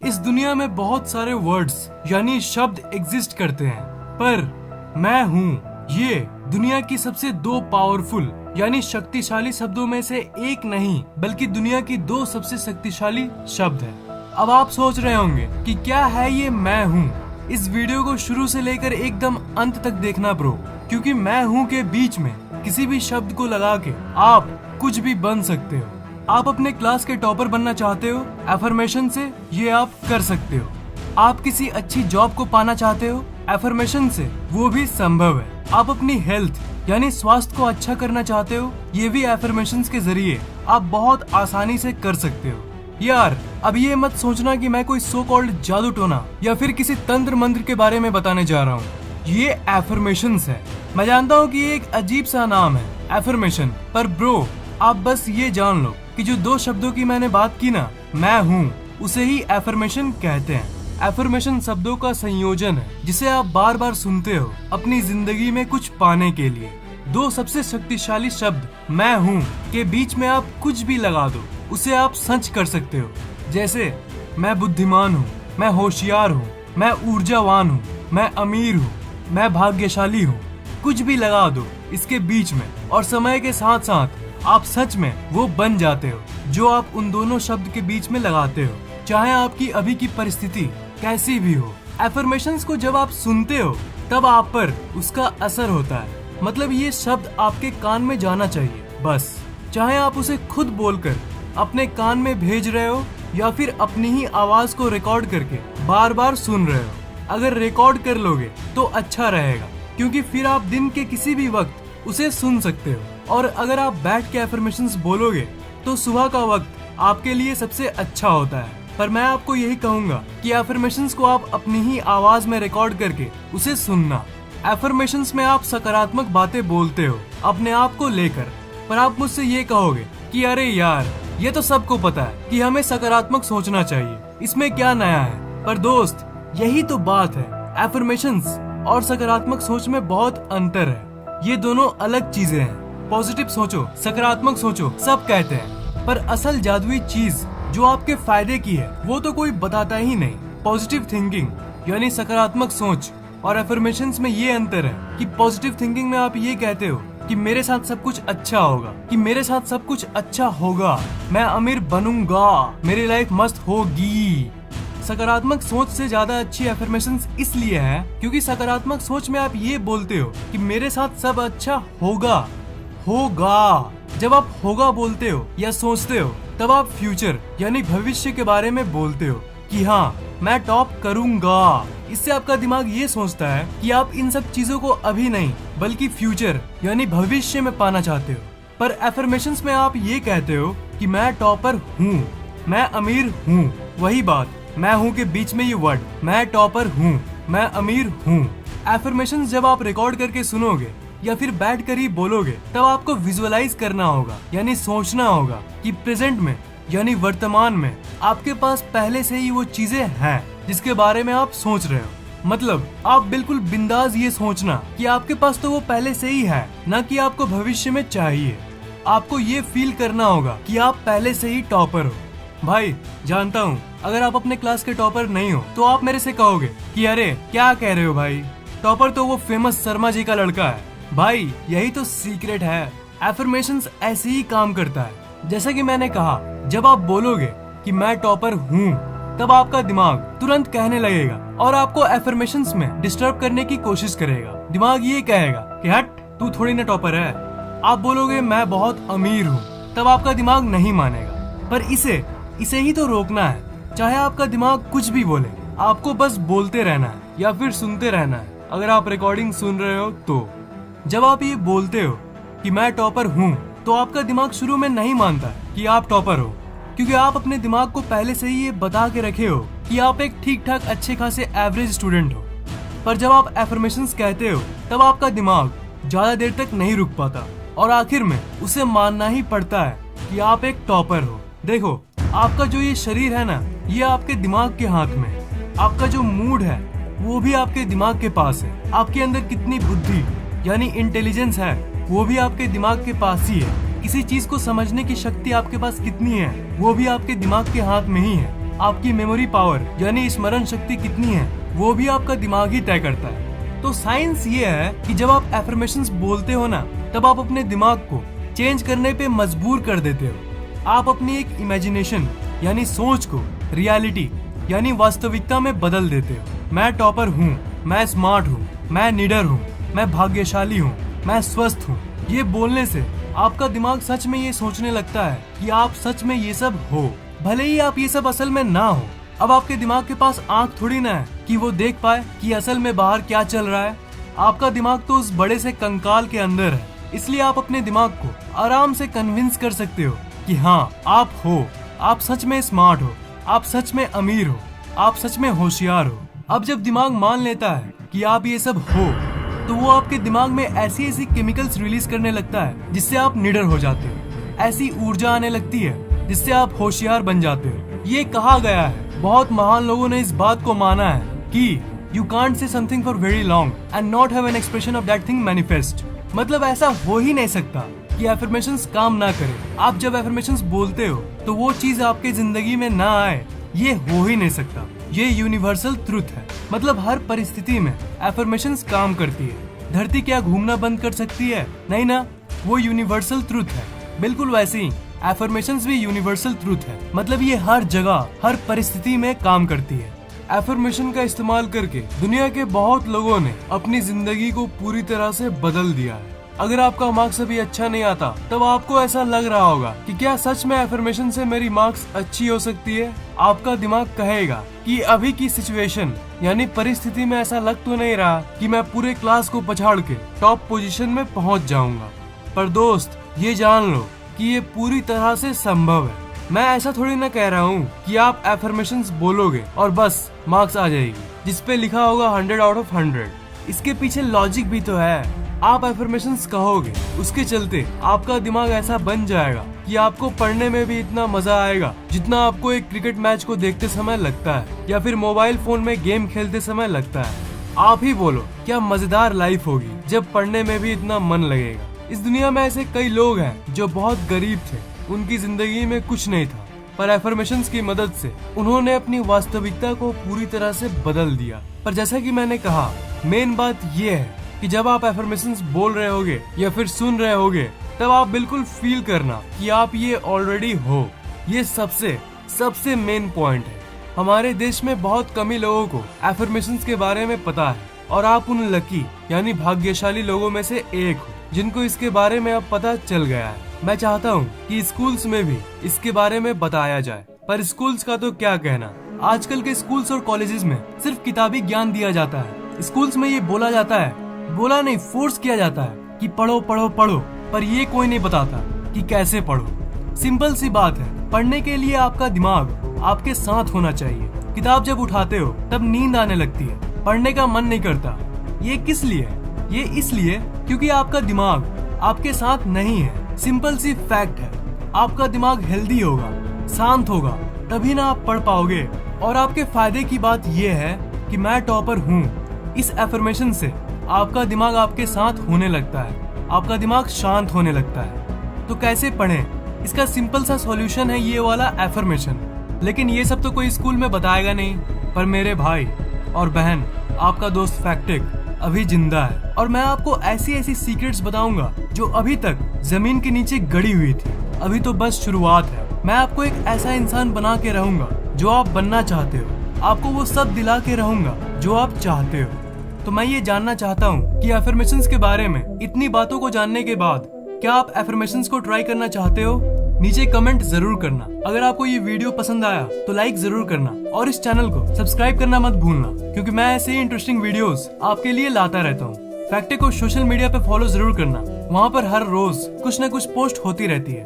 इस दुनिया में बहुत सारे वर्ड्स यानी शब्द एग्जिस्ट करते हैं, पर मैं हूँ ये दुनिया की सबसे दो पावरफुल यानी शक्तिशाली शब्दों में से एक नहीं बल्कि दुनिया की दो सबसे शक्तिशाली शब्द है। अब आप सोच रहे होंगे कि क्या है ये मैं हूँ। इस वीडियो को शुरू से लेकर एकदम अंत तक देखना ब्रो, क्योंकि मैं हूँ के बीच में किसी भी शब्द को लगा के आप कुछ भी बन सकते हो। आप अपने क्लास के टॉपर बनना चाहते हो, एफर्मेशन से ये आप कर सकते हो। आप किसी अच्छी जॉब को पाना चाहते हो, एफर्मेशन से वो भी संभव है। आप अपनी हेल्थ यानी स्वास्थ्य को अच्छा करना चाहते हो, ये भी एफर्मेशंस के जरिए आप बहुत आसानी से कर सकते हो। यार अब ये मत सोचना कि मैं कोई सो कॉल्ड जादू टोना या फिर किसी तंत्र मंत्र के बारे में बताने जा रहा हूँ। ये एफर्मेशंस है। मैं जानता हूँ कि ये एक अजीब सा नाम है एफर्मेशन, पर ब्रो आप बस ये जान लो कि जो दो शब्दों की मैंने बात की ना, मैं हूँ, उसे ही एफर्मेशन कहते हैं। एफर्मेशन शब्दों का संयोजन है जिसे आप बार बार सुनते हो अपनी जिंदगी में कुछ पाने के लिए। दो सबसे शक्तिशाली शब्द मैं हूँ के बीच में आप कुछ भी लगा दो, उसे आप सच कर सकते हो। जैसे मैं बुद्धिमान हूँ, मैं होशियार हूँ, मैं ऊर्जावान हूँ, मैं अमीर हूँ, मैं भाग्यशाली हूँ। कुछ भी लगा दो इसके बीच में और समय के साथ साथ आप सच में वो बन जाते हो जो आप उन दोनों शब्द के बीच में लगाते हो, चाहे आपकी अभी की परिस्थिति कैसी भी हो। एफर्मेशंस को जब आप सुनते हो तब आप पर उसका असर होता है। मतलब ये शब्द आपके कान में जाना चाहिए बस, चाहे आप उसे खुद बोलकर अपने कान में भेज रहे हो या फिर अपनी ही आवाज को रिकॉर्ड करके बार बार सुन रहे हो। अगर रिकॉर्ड कर लोगे तो अच्छा रहेगा, क्योंकि फिर आप दिन के किसी भी वक्त उसे सुन सकते हो। और अगर आप बैठ के एफर्मेशंस बोलोगे तो सुबह का वक्त आपके लिए सबसे अच्छा होता है। पर मैं आपको यही कहूंगा कि एफर्मेशंस को आप अपनी ही आवाज में रिकॉर्ड करके उसे सुनना। एफर्मेशंस में आप सकारात्मक बातें बोलते हो अपने आप को लेकर, पर आप मुझसे ये कहोगे कि अरे यार ये तो सबको पता है कि हमें सकारात्मक सोचना चाहिए, इसमें क्या नया है। पर दोस्त यही तो बात है, एफर्मेशंस और सकारात्मक सोच में बहुत अंतर है। ये दोनों अलग चीजें हैं। पॉजिटिव सोचो, सकारात्मक सोचो सब कहते हैं, पर असल जादुई चीज जो आपके फायदे की है वो तो कोई बताता ही नहीं। पॉजिटिव थिंकिंग यानी सकारात्मक सोच और एफर्मेशंस में ये अंतर है कि पॉजिटिव थिंकिंग में आप ये कहते हो कि मेरे साथ सब कुछ अच्छा होगा, कि मेरे साथ सब कुछ अच्छा होगा, मैं अमीर बनूंगा, मेरी लाइफ मस्त होगी। सकारात्मक सोच से ज्यादा अच्छी एफर्मेशंस इसलिए है क्योंकि सकारात्मक सोच में आप ये बोलते हो कि मेरे साथ सब अच्छा होगा। जब आप होगा बोलते हो या सोचते हो तब आप फ्यूचर यानी भविष्य के बारे में बोलते हो कि हाँ मैं टॉप करूंगा। इससे आपका दिमाग ये सोचता है कि आप इन सब चीजों को अभी नहीं बल्कि फ्यूचर यानी भविष्य में पाना चाहते हो। पर एफर्मेशंस में आप ये कहते हो कि मैं टॉपर हूँ, मैं अमीर हूँ। वही बात, मैं हूँ के बीच में ये वर्ड, मैं टॉपर हूँ, मैं अमीर हूँ। एफर्मेशंस जब आप रिकॉर्ड करके सुनोगे या फिर बैठ कर ही बोलोगे तब आपको विजुअलाइज करना होगा यानी सोचना होगा कि प्रेजेंट में यानी वर्तमान में आपके पास पहले से ही वो चीजें हैं जिसके बारे में आप सोच रहे हो। मतलब आप बिल्कुल बिंदास ये सोचना कि आपके पास तो वो पहले से ही है, ना कि आपको भविष्य में चाहिए। आपको ये फील करना होगा कि आप पहले से ही टॉपर हो। भाई जानता हूँ अगर आप अपने क्लास के टॉपर नहीं हो तो आप मेरे से कहोगे कि अरे क्या कह रहे हो भाई, टॉपर तो वो फेमस शर्मा जी का लड़का है। भाई यही तो सीक्रेट है, एफर्मेशंस ऐसे ही काम करता है। जैसा कि मैंने कहा, जब आप बोलोगे कि मैं टॉपर हूँ तब आपका दिमाग तुरंत कहने लगेगा और आपको एफर्मेशंस में डिस्टर्ब करने की कोशिश करेगा। दिमाग ये कहेगा कि हट तू थोड़ी ना टॉपर है। आप बोलोगे मैं बहुत अमीर हूँ, तब आपका दिमाग नहीं मानेगा। पर इसे ही तो रोकना है। चाहे आपका दिमाग कुछ भी बोले, आपको बस बोलते रहना है या फिर सुनते रहना है। अगर आप रिकॉर्डिंग सुन रहे हो तो जब आप ये बोलते हो कि मैं टॉपर हूँ तो आपका दिमाग शुरू में नहीं मानता कि आप टॉपर हो, क्योंकि आप अपने दिमाग को पहले से ही ये बता के रखे हो कि आप एक ठीक ठाक अच्छे खासे एवरेज स्टूडेंट हो। पर जब आप एफर्मेशंस कहते हो तब आपका दिमाग ज्यादा देर तक नहीं रुक पाता और आखिर में उसे मानना ही पड़ता है कि आप एक टॉपर हो। देखो आपका जो ये शरीर है ना, ये आपके दिमाग के हाथ में है। आपका जो मूड है वो भी आपके दिमाग के पास है। आपके अंदर कितनी बुद्धि यानी इंटेलिजेंस है वो भी आपके दिमाग के पास ही है। किसी चीज को समझने की शक्ति आपके पास कितनी है वो भी आपके दिमाग के हाथ में ही है। आपकी मेमोरी पावर यानी स्मरण शक्ति कितनी है वो भी आपका दिमाग ही तय करता है। तो साइंस ये है कि जब आप एफर्मेशंस बोलते हो ना, तब आप अपने दिमाग को चेंज करने पे मजबूर कर देते हो। आप अपनी एक इमेजिनेशन यानी सोच को रियलिटी यानी वास्तविकता में बदल देते हो। मैं टॉपर हूँ, मैं स्मार्ट हूँ, मैं निडर हूँ, मैं भाग्यशाली हूँ, मैं स्वस्थ हूँ। ये बोलने से आपका दिमाग सच में ये सोचने लगता है कि आप सच में ये सब हो, भले ही आप ये सब असल में ना हो। अब आपके दिमाग के पास आंख थोड़ी ना है कि वो देख पाए कि असल में बाहर क्या चल रहा है। आपका दिमाग तो उस बड़े से कंकाल के अंदर है, इसलिए आप अपने दिमाग को आराम से कन्विंस कर सकते हो कि हाँ आप हो, आप सच में स्मार्ट हो, आप सच में अमीर हो, आप सच में होशियार हो। अब जब दिमाग मान लेता है कि आप ये सब हो, तो वो आपके दिमाग में ऐसी ऐसी केमिकल्स रिलीज करने लगता है जिससे आप निडर हो जाते हो। ऐसी ऊर्जा आने लगती है जिससे आप होशियार बन जाते हो। ये कहा गया है, बहुत महान लोगों ने इस बात को माना है कि you can't say something for very long and not have an expression of that thing manifest. मतलब ऐसा हो ही नहीं सकता कि एफर्मेशंस काम ना करे। आप जब एफर्मेशंस बोलते हो तो वो चीज आपके जिंदगी में ना आए, ये हो ही नहीं सकता। ये यूनिवर्सल ट्रुथ है। मतलब हर परिस्थिति में एफर्मेशंस काम करती है। धरती क्या घूमना बंद कर सकती है? नहीं ना, वो यूनिवर्सल ट्रुथ है। बिल्कुल वैसे ही एफर्मेशंस भी यूनिवर्सल ट्रुथ है। मतलब ये हर जगह हर परिस्थिति में काम करती है। एफर्मेशन का इस्तेमाल करके दुनिया के बहुत लोगों ने अपनी जिंदगी को पूरी तरह से बदल दिया है। अगर आपका मार्क्स अभी अच्छा नहीं आता, तब आपको ऐसा लग रहा होगा कि क्या सच में एफर्मेशन से मेरी मार्क्स अच्छी हो सकती है? आपका दिमाग कहेगा कि अभी की सिचुएशन यानी परिस्थिति में ऐसा लग तो नहीं रहा कि मैं पूरे क्लास को पछाड़ के टॉप पोजीशन में पहुंच जाऊंगा। पर दोस्त, ये जान लो कि ये पूरी तरह से संभव है। मैं ऐसा थोड़ी ना कह रहा हूँ कि आप एफर्मेशंस बोलोगे और बस मार्क्स आ जाएगी जिसपे लिखा होगा 100 आउट ऑफ 100। इसके पीछे लॉजिक भी तो है। आप एफर्मेशंस कहोगे, उसके चलते आपका दिमाग ऐसा बन जाएगा कि आपको पढ़ने में भी इतना मजा आएगा जितना आपको एक क्रिकेट मैच को देखते समय लगता है या फिर मोबाइल फोन में गेम खेलते समय लगता है। आप ही बोलो, क्या मजेदार लाइफ होगी जब पढ़ने में भी इतना मन लगेगा। इस दुनिया में ऐसे कई लोग हैं जो बहुत गरीब थे, उनकी जिंदगी में कुछ नहीं था, पर एफर्मेशंस की मदद से उन्होंने अपनी वास्तविकता को पूरी तरह से बदल दिया। पर जैसा कि मैंने कहा, मेन बात ये है कि जब आप एफर्मेशंस बोल रहे होगे या फिर सुन रहे होगे, तब आप बिल्कुल फील करना कि आप ये ऑलरेडी हो। ये सबसे मेन पॉइंट है। हमारे देश में बहुत कम ही लोगों को एफर्मेशंस के बारे में पता है और आप उन लकी यानी भाग्यशाली लोगों में से एक हो जिनको इसके बारे में अब पता चल गया है। मैं चाहता हूँ कि स्कूल्स में भी इसके बारे में बताया जाए, पर स्कूल्स का तो क्या कहना। आजकल के स्कूल्स और कॉलेजेस में सिर्फ किताबी ज्ञान दिया जाता है। स्कूल्स में ये बोला जाता है, बोला नहीं फोर्स किया जाता है कि पढ़ो पढ़ो पढ़ो, पर ये कोई नहीं बताता कि कैसे पढ़ो। सिंपल सी बात है, पढ़ने के लिए आपका दिमाग आपके साथ होना चाहिए। किताब जब उठाते हो तब नींद आने लगती है, पढ़ने का मन नहीं करता। ये किस लिए? ये इसलिए क्योंकि आपका दिमाग आपके साथ नहीं है। सिंपल सी फैक्ट है, आपका दिमाग हेल्दी होगा, शांत होगा, तभी ना आप पढ़ पाओगे। और आपके फायदे की बात ये है कि मैं टॉपर हूँ। इस एफर्मेशन से आपका दिमाग आपके साथ होने लगता है, आपका दिमाग शांत होने लगता है। तो कैसे पढ़ें? इसका सिंपल सा सॉल्यूशन है ये वाला एफर्मेशन। लेकिन ये सब तो कोई स्कूल में बताएगा नहीं। पर मेरे भाई और बहन, आपका दोस्त फैक्टिक अभी जिंदा है और मैं आपको ऐसी ऐसी सीक्रेट्स बताऊंगा जो अभी तक जमीन के नीचे गड़ी हुई थी। अभी तो बस शुरुआत है। मैं आपको एक ऐसा इंसान बना के रहूंगा जो आप बनना चाहते हो। आपको वो सब दिला के रहूंगा जो आप चाहते हो। तो मैं ये जानना चाहता हूँ कि एफर्मेशंस के बारे में इतनी बातों को जानने के बाद क्या आप एफर्मेशंस को ट्राई करना चाहते हो? नीचे कमेंट जरूर करना। अगर आपको ये वीडियो पसंद आया तो लाइक जरूर करना और इस चैनल को सब्सक्राइब करना मत भूलना, क्योंकि मैं ऐसे ही इंटरेस्टिंग वीडियोस आपके लिए लाता रहता हूँ। फैक्टिक को सोशल मीडिया पे फॉलो जरूर करना, वहाँ पर हर रोज कुछ न कुछ पोस्ट होती रहती है।